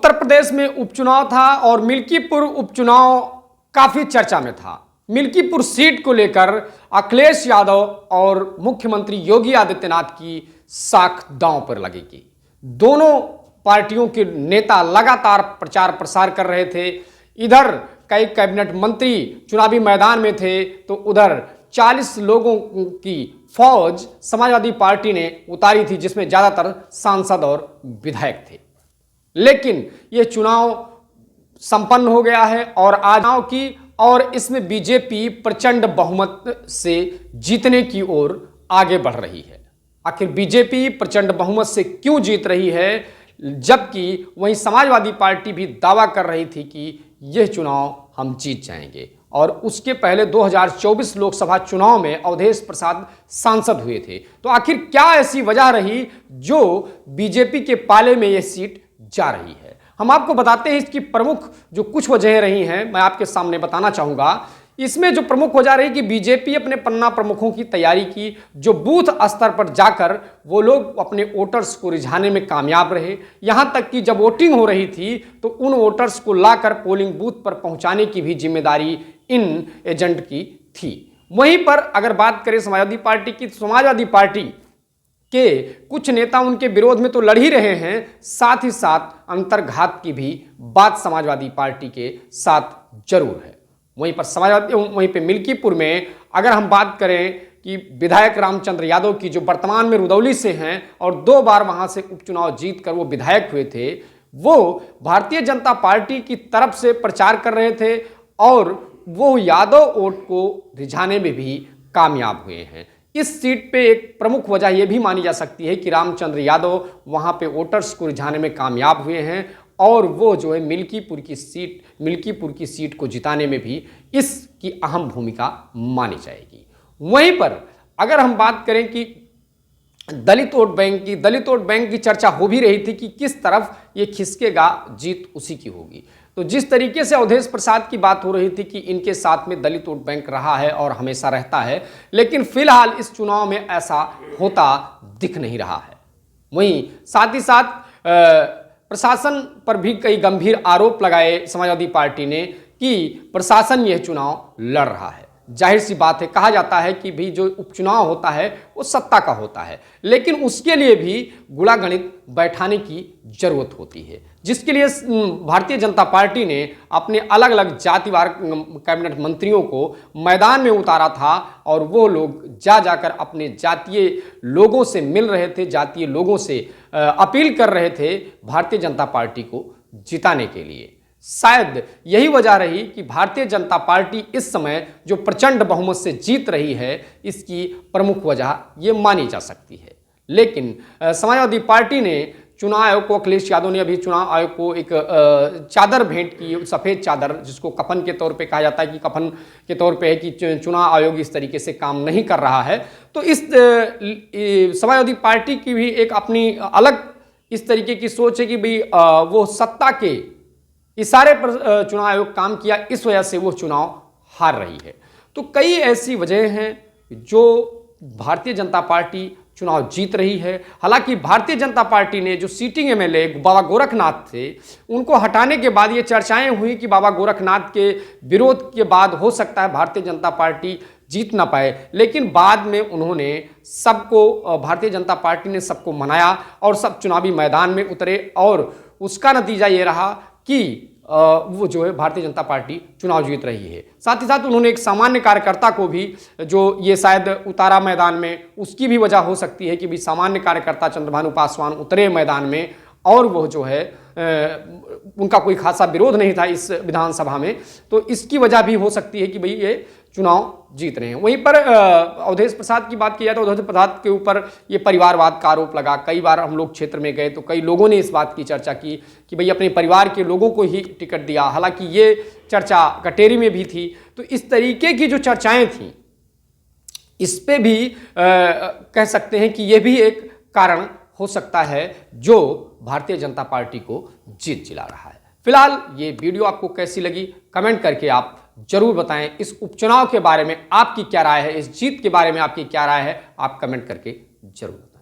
उत्तर प्रदेश में उपचुनाव था और मिल्कीपुर उपचुनाव काफी चर्चा में था। मिल्कीपुर सीट को लेकर अखिलेश यादव और मुख्यमंत्री योगी आदित्यनाथ की साख दांव पर लगेगी। दोनों पार्टियों के नेता लगातार प्रचार प्रसार कर रहे थे। इधर कई कैबिनेट मंत्री चुनावी मैदान में थे तो उधर 40 लोगों की फौज समाजवादी पार्टी ने उतारी थी, जिसमें ज्यादातर सांसद और विधायक थे। लेकिन यह चुनाव संपन्न हो गया है और आज चुनाव की और इसमें बीजेपी प्रचंड बहुमत से जीतने की ओर आगे बढ़ रही है। आखिर बीजेपी प्रचंड बहुमत से क्यों जीत रही है, जबकि वहीं समाजवादी पार्टी भी दावा कर रही थी कि यह चुनाव हम जीत जाएंगे। और उसके पहले 2024 लोकसभा चुनाव में अवधेश प्रसाद सांसद हुए थे। तो आखिर क्या ऐसी वजह रही जो बीजेपी के पाले में यह सीट जा रही है, हम आपको बताते हैं। इसकी प्रमुख जो कुछ वजहें रही हैं मैं आपके सामने बताना चाहूंगा। इसमें जो प्रमुख वजह रही कि बीजेपी अपने पन्ना प्रमुखों की तैयारी की, जो बूथ स्तर पर जाकर वो लोग अपने वोटर्स को रिझाने में कामयाब रहे। यहां तक कि जब वोटिंग हो रही थी तो उन वोटर्स को लाकर पोलिंग बूथ पर पहुंचाने की भी जिम्मेदारी इन एजेंट की थी। वहीं पर अगर बात करें समाजवादी पार्टी की, तो समाजवादी पार्टी के कुछ नेता उनके विरोध में तो लड़ ही रहे हैं, साथ ही साथ अंतर्घात की भी बात समाजवादी पार्टी के साथ जरूर है। वहीं पे मिल्कीपुर में अगर हम बात करें कि विधायक रामचंद्र यादव की, जो वर्तमान में रुदौली से हैं और 2 बार वहां से उपचुनाव जीतकर वो विधायक हुए थे, वो भारतीय जनता पार्टी की तरफ से प्रचार कर रहे थे और वो यादव वोट को रिझाने में भी कामयाब हुए हैं। इस सीट पे एक प्रमुख वजह यह भी मानी जा सकती है कि रामचंद्र यादव वहां पे वोटर्स को रिझाने में कामयाब हुए हैं और वो जो है मिल्कीपुर की सीट को जिताने में भी इसकी अहम भूमिका मानी जाएगी। वहीं पर अगर हम बात करें कि दलित वोट बैंक की चर्चा हो भी रही थी कि किस तरफ ये खिसकेगा, जीत उसी की होगी। तो जिस तरीके से अवधेश प्रसाद की बात हो रही थी कि इनके साथ में दलित वोट बैंक रहा है और हमेशा रहता है, लेकिन फिलहाल इस चुनाव में ऐसा होता दिख नहीं रहा है। वहीं साथ ही साथ प्रशासन पर भी कई गंभीर आरोप लगाए समाजवादी पार्टी ने कि प्रशासन यह चुनाव लड़ रहा है। जाहिर सी बात है, कहा जाता है कि भी जो उपचुनाव होता है वो सत्ता का होता है, लेकिन उसके लिए भी गुणागणित बैठाने की जरूरत होती है, जिसके लिए भारतीय जनता पार्टी ने अपने अलग अलग जातिवार कैबिनेट मंत्रियों को मैदान में उतारा था और वो लोग जाकर अपने जातीय लोगों से मिल रहे थे, जातीय लोगों से अपील कर रहे थे भारतीय जनता पार्टी को जिताने के लिए। शायद यही वजह रही कि भारतीय जनता पार्टी इस समय जो प्रचंड बहुमत से जीत रही है, इसकी प्रमुख वजह ये मानी जा सकती है। लेकिन समाजवादी पार्टी ने चुनाव आयोग को, अखिलेश यादव ने अभी चुनाव आयोग को एक चादर भेंट की, सफ़ेद चादर, जिसको कफन के तौर पे कहा जाता है कि कफन के तौर पे है कि चुनाव आयोग इस तरीके से काम नहीं कर रहा है। तो इस समाजवादी पार्टी की भी एक अपनी अलग इस तरीके की सोच है कि भाई वो सत्ता के इशारे पर चुनाव आयोग काम किया, इस वजह से वो चुनाव हार रही है। तो कई ऐसी वजह हैं जो भारतीय जनता पार्टी चुनाव जीत रही है। हालांकि भारतीय जनता पार्टी ने जो सीटिंग एमएलए बाबा गोरखनाथ थे, उनको हटाने के बाद ये चर्चाएं हुई कि बाबा गोरखनाथ के विरोध के बाद हो सकता है भारतीय जनता पार्टी जीत ना पाए, लेकिन बाद में उन्होंने भारतीय जनता पार्टी ने सबको मनाया और सब चुनावी मैदान में उतरे और उसका नतीजा ये रहा कि वो जो है भारतीय जनता पार्टी चुनाव जीत रही है। साथ ही साथ उन्होंने एक सामान्य कार्यकर्ता को भी, जो ये शायद उतारा मैदान में, उसकी भी वजह हो सकती है कि भी सामान्य कार्यकर्ता चंद्रभानु पासवान उतरे मैदान में और वो जो है उनका कोई खासा विरोध नहीं था इस विधानसभा में, तो इसकी वजह भी हो सकती है कि भाई ये चुनाव जीत रहे हैं। वहीं पर अवधेश प्रसाद की बात की जाए तो अवधेश प्रसाद के ऊपर ये परिवारवाद का आरोप लगा। कई बार हम लोग क्षेत्र में गए तो कई लोगों ने इस बात की चर्चा की कि भाई अपने परिवार के लोगों को ही टिकट दिया, हालांकि ये चर्चा कटेरी में भी थी। तो इस तरीके की जो चर्चाएं थी, इस पे भी कह सकते हैं कि ये भी एक कारण हो सकता है जो भारतीय जनता पार्टी को जीत दिला रहा है। फिलहाल ये वीडियो आपको कैसी लगी, कमेंट करके आप जरूर बताएं। इस उपचुनाव के बारे में आपकी क्या राय है, इस जीत के बारे में आपकी क्या राय है, आप कमेंट करके जरूर बताएं।